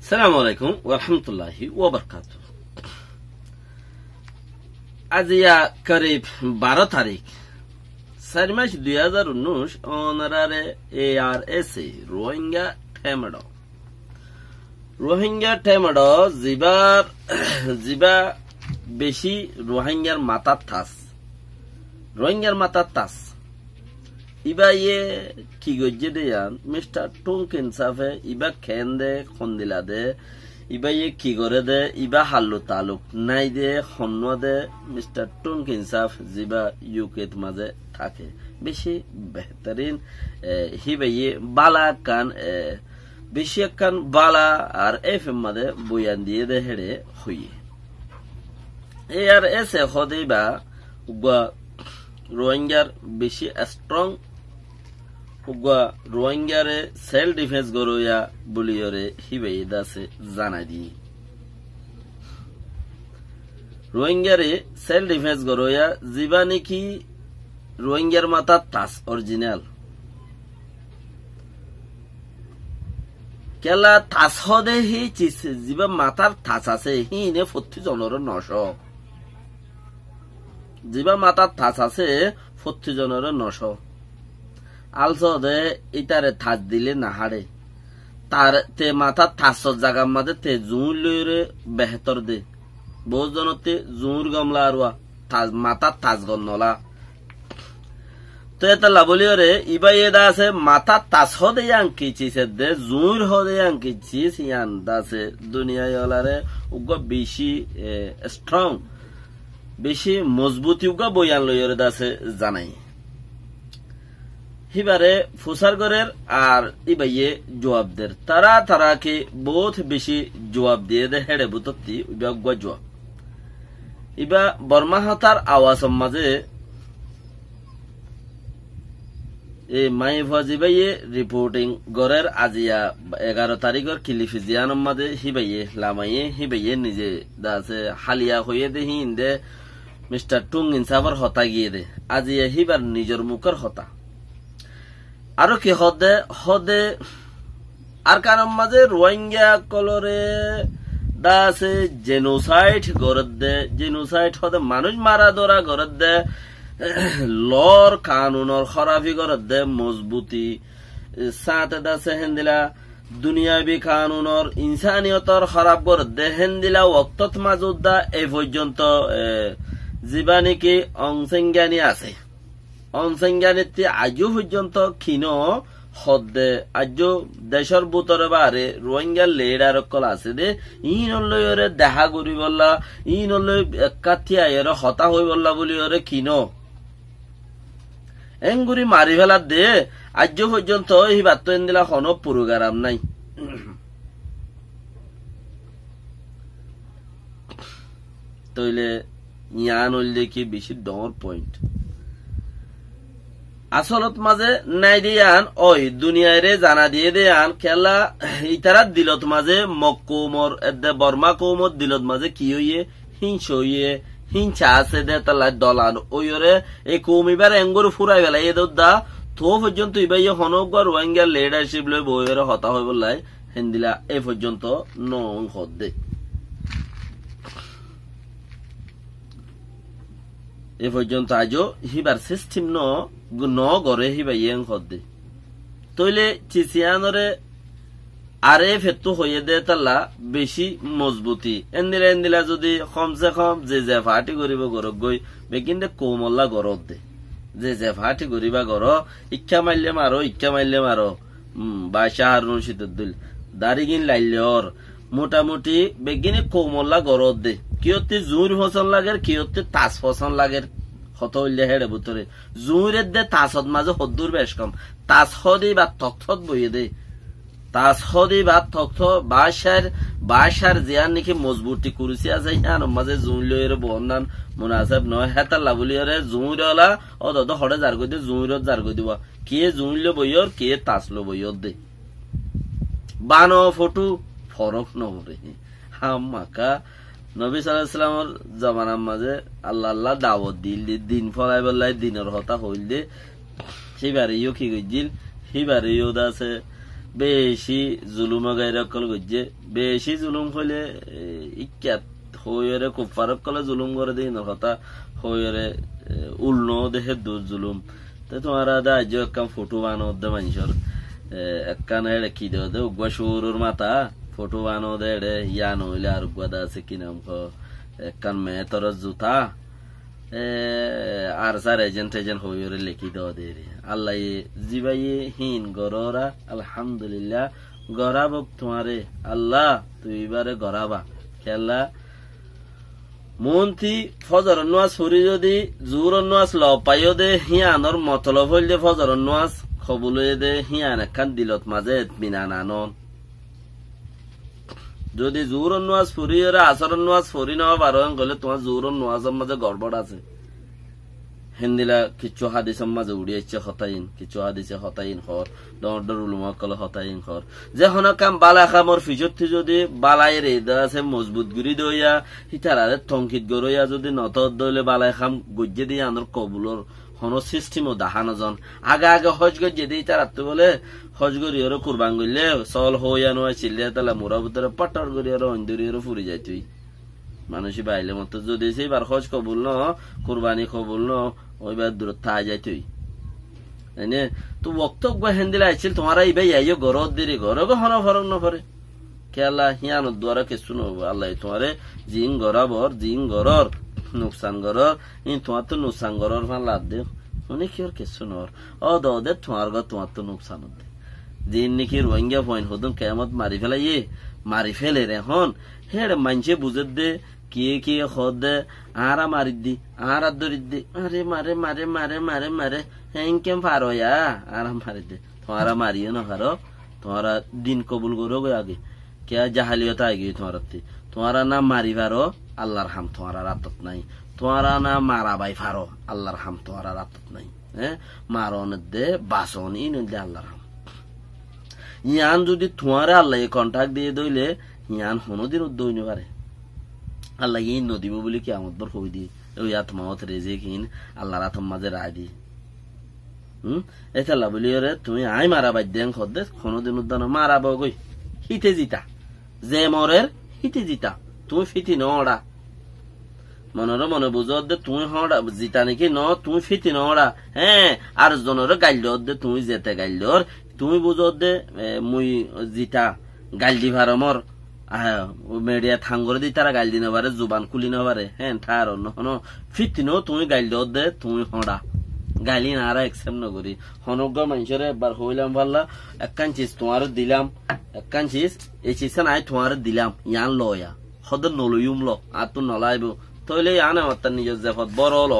আসসালামু আলাইকুম ওয়া রাহমাতুল্লাহি ওয়া বারাকাতুহু। আজ করিব 12 তারিখ 4 মাস 2019 অনারারে ARS রোহিঙ্গা ঠেমড় জিবা বেশি রোহিঙ্গার মাথার তাস ইবা কি গজ্জে দেয়ান মিস্টার টুংকিন সাফে ইবা খেন দে খন্দিলা দে ইবা কি করে দে ইবা হাল্লু তালুক নাই দে হন্ন দে মিস্টার টুংকিন সাফ জিবা ইউকেত মাঝে থাকে বেশি বেহতরিন হিবা বালা কান বেশি কান বালা আর এফএম মাঝে বয়ান দিয়ে দে হেড়ে হইয়ে আর এসে হদেবা রোহিঙ্গার বেশি স্ট্রং রোহিঙ্গারে সেলফ ডিফেন্স গরোয়া বলিয়রে হিবাই দাসে জানাই দি রোহিঙ্গারে সেলফ ডিফেন্স গরোয়া জিবা নাকি রোহিঙ্গার মাথা তাস অরিজিনাল কেলা তাস হদে হি চিস জিবা মাথার তাস আছে হি নে 40 জনের 900 জিবা মাথার তাস আছে 40 জনের 900 আলসো দে ইতারে থাজ দিলে না হারে তার তে মাথা থাসর জায়গার মাঝে তে জুঁর লইরে বেহতর দে বহু জনতে জুঁর গমলা আরওয়া মাথা থাজ গন্নলা তো এটা লাবলি রে ইবাই এদা আছে মাথা তাস হদে আঙ্কি চিসে দে জুঁর হদে আঙ্কি চিস ইয়ান দাসে দুনিয়ায় ওলারে উগা বেশি স্ট্রং বেশি মজবুতি উগা বয়ান লইরে দাসে জানাই হিবারে ফুসারগরের আর ইবাইয়ে জবাবদের তারাকে বহুত বেশি জবাব দিয়ে দে হেড়ে বুতত্তি ইবা জবাব ইবা বর্মা হতার আওয়াজ মাঝে এই মাই ফজিবাইয়ে রিপোর্টিং গরের আজিয়া 11 তারিখের কিলিফিজিয়ান মাঝে হিবাইয়ে লামাইয়ে হিবাইয়ে নিজে দাসে হালিয়া হয়ে দে হিন্দে মিস্টার টুং ইনসাফর হতা গিয়ে দে আজিয়া হিবার নিজের মুখের হতা আরো কি হদে আর কারণ মাঝে রোহিঙ্গা কলরে দাসে জেনোসাইড গরদ দে জেনোসাইড হদে মানুষ মারা ধরা গরদ দে লর কানুনর খরাফি গরদ দে মজবুতি সাথে দাসে হেন্দিলা দুনিয়াবি কানুনর ইনসানিয়তর খরাব গরদ দে হেন্দিলা ওয়াক্তত মাজুদ্দা এই পর্যন্ত জীবানিকি অংসেঙ্গানি আছে অনসংজ্ঞানীতি আজও পর্যন্ত ক্ষীণ হদে আজ দেশের বুতরে বারে রোহিঙ্গা লেডার কল আছে দে ইনলরে দেখা করি বললা ইনলই কাঠিয়া এর হতা হই বললা বলি ওরে ক্ষীণ এঙ্গুরি মারি ফেলা দে আজ পর্যন্ত হি বাত দিলা হন পুরোগারাম নাই তইলে ইয়ান হইলে কি বেশি ডর পয়েন্ট আসলত মাঝে নাই দিয়ান ওই দুনিয়ারে জানা দিয়ে দেয়ান খেলা ইতারা দিলত মাঝে মক্কুমর বর্মা কৌমর দিলত মাঝে কি হইয়ে হিংসা আছে দে তালা দলান ওইরে এই কৌমিবার এঙ্গর ফুরাই বেলা এ দা তো পর্যন্ত ইবাই হনগর রোহিঙ্গা লিডারশিপ লই বইয়ের হতা হই বললাই হেন্দিলা এ পর্যন্ত নং হদে এ পর্যন্ত আজও হিবার সিস্টেম ন গড়ে হিবাই হদে তইলে চিচিয়ানরে আরে ফেতু হয়ে দে তালা বেশি মজবুতি এন্দিলা যদি কমসে কম যে ফাটি করিব গরক গই বেকিন্দে কৌমল্লা গরত দে যে ফাটি করিবা গর ইচ্ছা মারলে মারো বাসা হারুন শীতের দিল দাড়িগিন লাইলের মোটামুটি বেগিনে কৌমল্লা গরত দে কিয়তে জুর ফসল লাগের কিয়তে তাস ফসল লাগের হত হইলে হেড়ে বুতরে জুরের দে তাসত মাঝে হদ্দুর বেশ কম তাস হদি বা থকথত বইয়ে দে তাস হদি বা থকথ বাসার জিয়ান নাকি মজবুতি কুরুসি আছে ইয়ান মাঝে জুন লইয়ের বহনান মুনাসাব নয় হেতার লাবুলিয়রে জুঁরলা ও দদ হড়ে জার গই দে জুঁরত জার গই দিবা কে জুন লো বইয়র কে তাস লো বইয়র দে বানো ফটো ফরক নরে হাম্মাকা নবী সাল্লাল্লাহু আলাইহি ওয়াসাল্লামের জামানার মাঝে আল্লাহ দাওয়াত দিল দিন ফলাই বললাই দিনের হতা হইল দে সেবারে কি গইজিল সেবারে দাসে বেশি জুলুম গাইরকল গজ্জে বেশি জুলুম হইলে ইক্যাত হইরে কুফারক কলে জুলুম করে দিই ন কথা হইরে উল্ন দেহে দু জুলুম তো তোমার আদা আজ একখান ফটো বানো দে মানুষের একখান এড়ে কি দে দে উগুয়া সুরুর মাথা ফটো বানো দে এড়ে ইয়ান হইলে আর উগুয়া দা আছে কি নাম একখান মেয়ে তোর জুতা আর স্যার এজেন্ট হইরে লিখি দেওয়া দে রে আল্লাহ জিবাই হিন গররা আলহামদুলিল্লাহ গরাব তোমারে আল্লাহ তুই এবারে গরাবা খেলা মন্ত্রী ফজর নামাজ পড়ি যদি জোর নামাজ ল পাইও দে হিয়ানর মতলব হইল দে ফজর নামাজ কবুল হয়ে দে হিয়ান একখান দিলত মাঝে মিনান আনন যদি জোর নামাজ পড়ি আর আসর নামাজ পড়ি নেওয়া পারো গেলে তোমার জোর নামাজের মাঝে গড়বড় আছে হেন্দিলা কিছু হাদিসের মাঝে উড়িয়েছে হতাইন কিছু হাদিসে হতাইন হর দর উলুমা কলে হতাইন হর যে হন কাম বালা খামর ফিজত যদি বালাই রে আছে মজবুত গুড়ি দইয়া হিতারারে থংকিত গরইয়া যদি নত দইলে বালাই খাম গজ্জে দিয়ে আনর কবুলর হন সিস্টেমও দাহানো জন আগে আগে হজ গজ্জে দিয়ে তার আত্ম বলে হজ গরিয়র কুরবান গইলে চল হইয়া নয় চিল্লিয়া তালা মোরা ভিতরে পাটার গরিয়র অন্দরিয়র ফুরি যায় তুই মানুষই বাইলে মতো যদি সেইবার হজ কবুল ন কুরবানি কবুল ন ওইবার দূরত থা যায় তুই তাইনে তো বক্তব্য হেন্দিলা আইছিল তোমার এই ভাই আইও গরত দিরি ঘর হন ফরক নফরে কে আল্লাহ হিয়ান দ্বারা কিছু নব আল্লাহ তোমারে জিং গরাবর জিং গরর নুকসান গরর ইন তোমার তো নুকসান গরর ফান লাদ দে অনেক কি আর কিছু নর ও দে তোমার গর তোমার তো নুকসান দে দিন নাকি রোহিঙ্গা পয়েন্ট হদুন কেমত মারি ফেলাই মারি ফেলে রে হন হেড়ে মানছে বুঝে দে কে কে হদ দে আরা মারি দি আরা দরি দি আরে মারে মারে মারে মারে মারে হ্যাঁ কেম পারো আরা মারি দে তোমারা মারিও না পারো তোমারা দিন কবুল করো আগে কে জাহালিয়ত আগে তোমারা না মারি পারো আল্লাহর হাম তোমারা রাতত নাই তোমারা না মারা বাই পারো আল্লাহর হাম তোমারা রাতত নাই হ্যাঁ মারন দে বাসন ইন দে আল্লাহর হাম ইয়ান যদি তোমারে আল্লাহ কন্ট্যাক্ট দিয়ে দইলে ইয়ান হনদিন উদ্দইন পারে আল্লাহ ইন নদীব বলে কি আমার বর কই দি ওই আত্মাওত রেজে কিন আল্লাহর আত্ম মাঝে রায় দি এতাল্লা বলি রে তুমি আই মারা বাই দেন খদ্দে কোনদিন উদ্দান মারাব গই হিতে জিতা যে মরের হিতে জিতা তুমি ফিতি নড়া মনের মনে বুঝো দে তুমি হড়া জিতা নাকি ন তুমি ফিতি নড়া হ্যাঁ আর জনের গাইল দে তুমি যেতে গাইল তুমি বুঝো দে মুই জিতা গাইল দি ভার মর মেডিয়া থাঙ্গর দি তারা গাইল দিনে পারে জুবান খুলি নবারে হ্যাঁ ঠার হন ফিতি নো তুমি গাইল দে তুমি হড়া গাইলি না আর একসেপ্ট নকরি হনজ্ঞ মানুষের একবার হইলাম পারলা একখান চিজ তোমার দিলাম একখান চিজ এই চিজটা নাই তোমার দিলাম ইয়ান লয়া সদর নলইম ল আর তো নলাইব তইলে আনে আমার নিজের জেফত বড় ল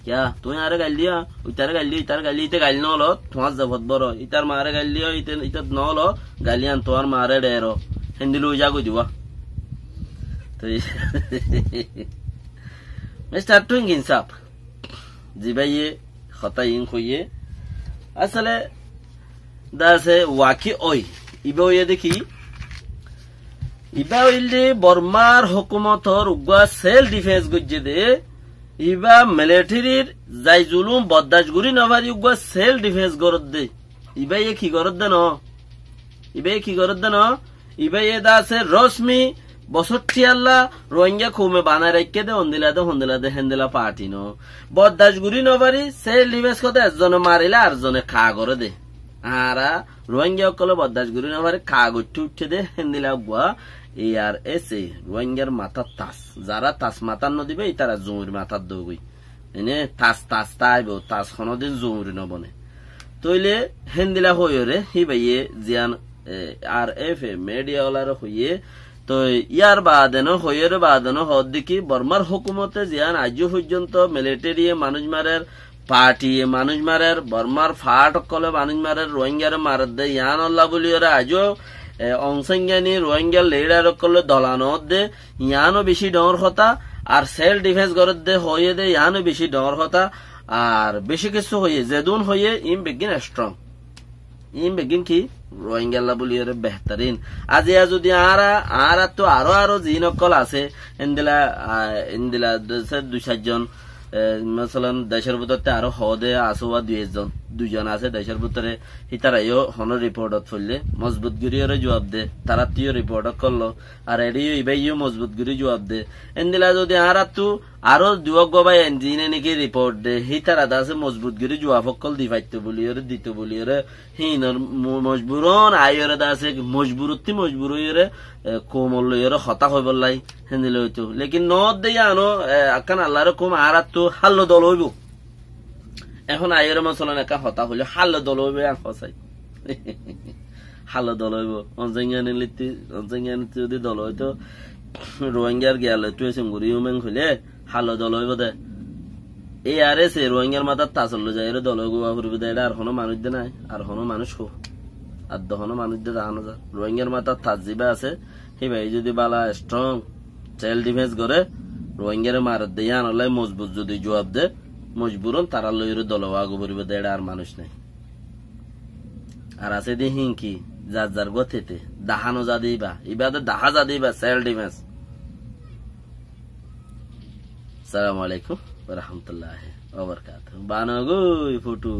क्या তুমি আরে গাইল দিয়া ওইটারে গাইল দিয়া ইতার গাইল ইতে গাইল নল তোমার জেফত বড় ইতার মারে গাইল দিয়া ইতে ইতে নল গাইলিয়ান তোমার মারে ডেরো হিন্দিলু যাগো দিবা তো মিস্টার টুইং ইনসাফ জিবাইয়ে খতাইন কইয়ে আসলে দাসে ওয়াকি ওই ইবে ওই দেখি ইবা হইলে বর্মার হুকুমতর উগা সেলফ ডিফেন্স গজ্জে দে ইবা মিলিটারির যাই জুলুম বদাশগুরি নভারি উগা সেলফ ডিফেন্স গরদ দে ইবা এ কি গরদ দে ন ইবা কি গরদ দে ন ইবা এ দাসে রশ্মি বসটি আল্লাহ রোহিঙ্গা খুমে বানায় রেখে দে হন্দিলা দে হেন্দিলা পার্টি নো বদাশগুরি নভারি সেলফ ডিফেন্স কথা একজনে মারিলে আর জনে খা করে দে আরা রোহিঙ্গা কলে বদাশগুরি নভারি খা গঠি উঠে দে হেন্দিলা গুয়া ARS রোহিঙ্গার মাথার তাস যারা তাস মাথার ন দিবে তারা জমির মাথার দৌগই এনে তাস তাস তাইব তাস কোনদিন জমির নবনে তইলে হেন্দিলা হইরে হি ভাইয়ে জিয়ান RF মিডিয়া ওলার হইয়ে তো ইয়ার বাদেনো হইয়ের বাদেনো হদ দেখি বর্মার হুকুমতে জিয়ান আজ পর্যন্ত মিলিটারি মানুষ মারের পার্টি মানুষ মারের বর্মার ফাট কলে মানুষ মারের রোহিঙ্গার মার দে ইয়ান আল্লাহ বলি ওরা আজও অংশজ্ঞানী রোহিঙ্গা লেডার করলে দলানো দে ইয়ানো বেশি ডর হতা আর সেলফ ডিফেন্স গরত দে হয়ে দে ইয়ানো বেশি ডর হতা আর বেশি কিছু হয়ে যেদুন হয়ে ইম বেগিন স্ট্রং ইম বেগিন কি রোহিঙ্গা বলি বেহতরিন আজি যদি আর তো আরো জিনকল আছে ইন্দিলা 2-4 জন মসলান দেশের ভিতরতে আরো হদে আসোয়া 2 জন দুজন আছে দেশের ভিতরে হিতারাইও হন রিপোর্টত ফেললে মজবুত গিরিয়রে জবাব দে তারা তিও রিপোর্ট করলো আর এডিও ইবাইও মজবুত গিরি জবাব দে এন্দিলা যদি আর তু আরো যুবক বাবাই এনজিনে নাকি রিপোর্ট দে হিতারা দাসে মজবুত গিরি জবাব সকল দি পাইতো বলিয়রে দিত বলিয়রে হিনর মজবুরন আইয়রে দাসে মজবুরতি মজবুরইরে কোমলইরে হতা হইবল লাই হেন্দিলে হইতো লেকিন নদ দেয়া আনো আকান আল্লাহর কুম আর তু হাল্লো দল হইব এখন আইয়ের মসলান একা হতা হইলে হাল্লো দল হইবে আর ফসাই হাল্লো দল হইব অঞ্চঙ্গানি যদি দল হইতো রোহিঙ্গার গেল তুই সিঙ্গুরি উমেন হইলে হাল্লো দল হইব দে এই আরে সে রোহিঙ্গার মাথার তাচল্য যায় দল গোয়া ফুরবে দে আর হনো মানুষ দে নাই আর হনো মানুষ হো আর দহনো মানুষ দে দানো যা রোহিঙ্গার মাথার তাজিবা আছে সেই ভাই যদি বালা স্ট্রং সেলফ ডিফেন্স করে রোহিঙ্গার মারত দিয়ে আনলাই মজবুত যদি জবাব দে মজবুরন তারা লইরে দলওয়াগো পরিবে দেড় আর মানুষ নাই আর আছে দি হিংকি যার যার গতিতে দাহানো যা দিবা ইবাদে দাহা যা দিবা সেলফ ডিফেন্স আসসালামু আলাইকুম ওয়া রাহমাতুল্লাহি ওয়া বারাকাতুহু বানাগো ফুটু